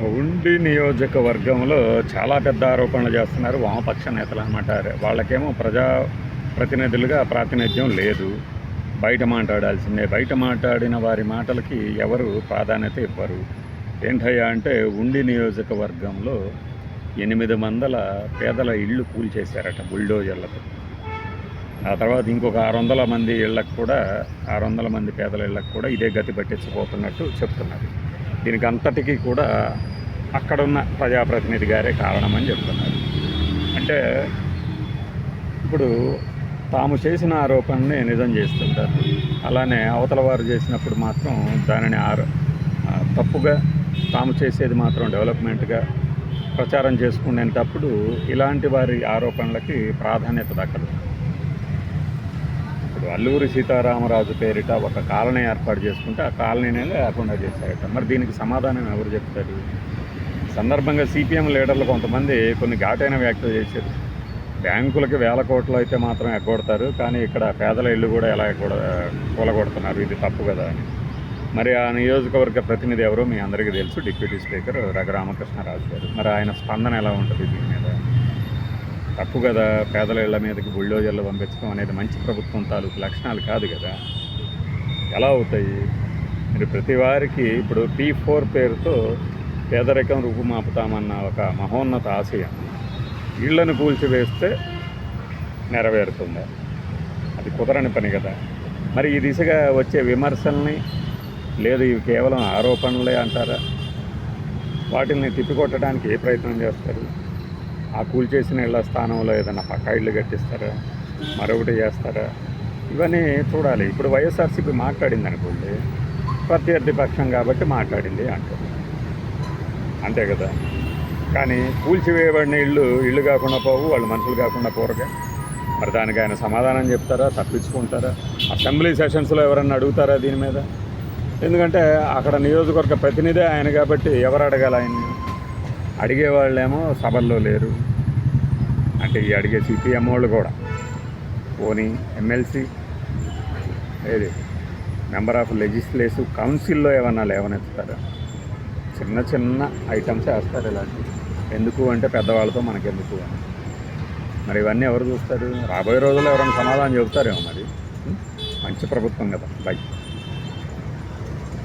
ఉండి నియోజకవర్గంలో చాలా పెద్ద ఆరోపణలు చేస్తున్నారు వామపక్ష నేతలు అనమాట. వాళ్ళకేమో ప్రజా ప్రతినిధులుగా ప్రాతినిధ్యం లేదు, బయట మాట్లాడాల్సిందే. బయట మాట్లాడిన వారి మాటలకి ఎవరు ప్రాధాన్యత ఇవ్వరు. ఏంటయ్యా అంటే ఉండి నియోజకవర్గంలో 800 పేదల ఇళ్ళు కూల్చేశారట బుల్డోజర్లతో. ఆ తర్వాత ఇంకొక 600 మంది ఇళ్ళకు కూడా 600 మంది పేదల ఇళ్ళకు కూడా ఇదే గతి పట్టించిపోతున్నట్టు చెప్తున్నారు. దీనికి అంతటికీ కూడా అక్కడున్న ప్రజాప్రతినిధి గారే కారణమని చెప్తున్నారు. అంటే ఇప్పుడు తాము చేసిన ఆరోపణని నిజం చేస్తుంటారు, అలానే అవతల వారు చేసినప్పుడు మాత్రం దానిని తప్పుగా, తాము చేసేది మాత్రం డెవలప్మెంట్గా ప్రచారం చేసుకునేటప్పుడు ఇలాంటి వారి ఆరోపణలకి ప్రాధాన్యత దక్కదు. ఇప్పుడు అల్లూరి సీతారామరాజు పేరిట ఒక కాలనీ ఏర్పాటు చేసుకుంటే ఆ కాలనీనే లేకుండా చేశారట. మరి దీనికి సమాధానం ఎవరు చెప్తారు? సందర్భంగా సిపిఎం లీడర్లు కొంతమంది కొన్ని ఘాటైన వ్యాఖ్యలు చేశారు. బ్యాంకులకి 1000 కోట్లు అయితే మాత్రం ఎగ్గొడతారు, కానీ ఇక్కడ పేదల ఇళ్ళు కూడా ఎలా కూలగొడుతున్నారు, ఇది తప్పు కదా అని. మరి ఆ నియోజకవర్గ ప్రతినిధి ఎవరో మీ అందరికీ తెలుసు, డిప్యూటీ స్పీకర్ రఘురామకృష్ణరాజు గారు. మరి ఆయన స్పందన ఎలా ఉంటుంది దీని మీద? తప్పు కదా, పేదల ఇళ్ల మీదకి బుల్డోజర్లు పంపించడం అనేది మంచి ప్రభుత్వం తాలూకు లక్షణాలు కాదు కదా. ఎలా అవుతాయి? మీరు ప్రతి వారికి ఇప్పుడు P4 పేరుతో పేదరికం రూపుమాపుతామన్న ఒక మహోన్నత ఆశయం ఇళ్లను కూల్చివేస్తే నెరవేరుతుందా? అది కుదరని పని కదా. మరి ఈ దిశగా వచ్చే విమర్శల్ని, లేదు ఇవి కేవలం ఆరోపణలే అంటారా? వాటిని తిప్పికొట్టడానికి ఏ ప్రయత్నం చేస్తారు? ఆ కూల్చేసిన ఇళ్ల స్థానంలో ఏదైనా పక్కా ఇళ్ళు కట్టిస్తారా, మరొకటి చేస్తారా? ఇవన్నీ చూడాలి. ఇప్పుడు వైఎస్ఆర్సీపీ మాట్లాడింది అనుకోండి, ప్రత్యర్థి పక్షం కాబట్టి మాట్లాడింది అంటారు, అంతే కదా. కానీ కూల్చివేయబడిన ఇళ్ళు కాకుండా పోవు, వాళ్ళు మనుషులు కాకుండా పోరుగా. మరి దానికి ఆయన సమాధానం చెప్తారా, తప్పించుకుంటారా? అసెంబ్లీ సెషన్స్లో ఎవరన్నా అడుగుతారా దీని మీద? ఎందుకంటే అక్కడ నియోజకవర్గ ప్రతినిధే ఆయన కాబట్టి ఎవరు అడగాలి ఆయన్ని? అడిగేవాళ్ళేమో సభల్లో లేరు. అంటే ఈ అడిగే సిపిఎం వాళ్ళు కూడా పోనీ ఎమ్మెల్సీ ఏది మెంబర్ ఆఫ్ లెజిస్లేటివ్ కౌన్సిల్లో ఏమన్నా లేవనెత్తుతారా? చిన్న చిన్న ఐటమ్స్ వేస్తారు ఇలాంటివి. ఎందుకు అంటే పెద్దవాళ్ళతో మనకెందుకు అని. మరి ఇవన్నీ ఎవరు చూస్తారు? రాబోయే రోజుల్లో ఎవరైనా సమాధానం చెబుతారేమో. మరి మంచి ప్రభుత్వం కదా. బై.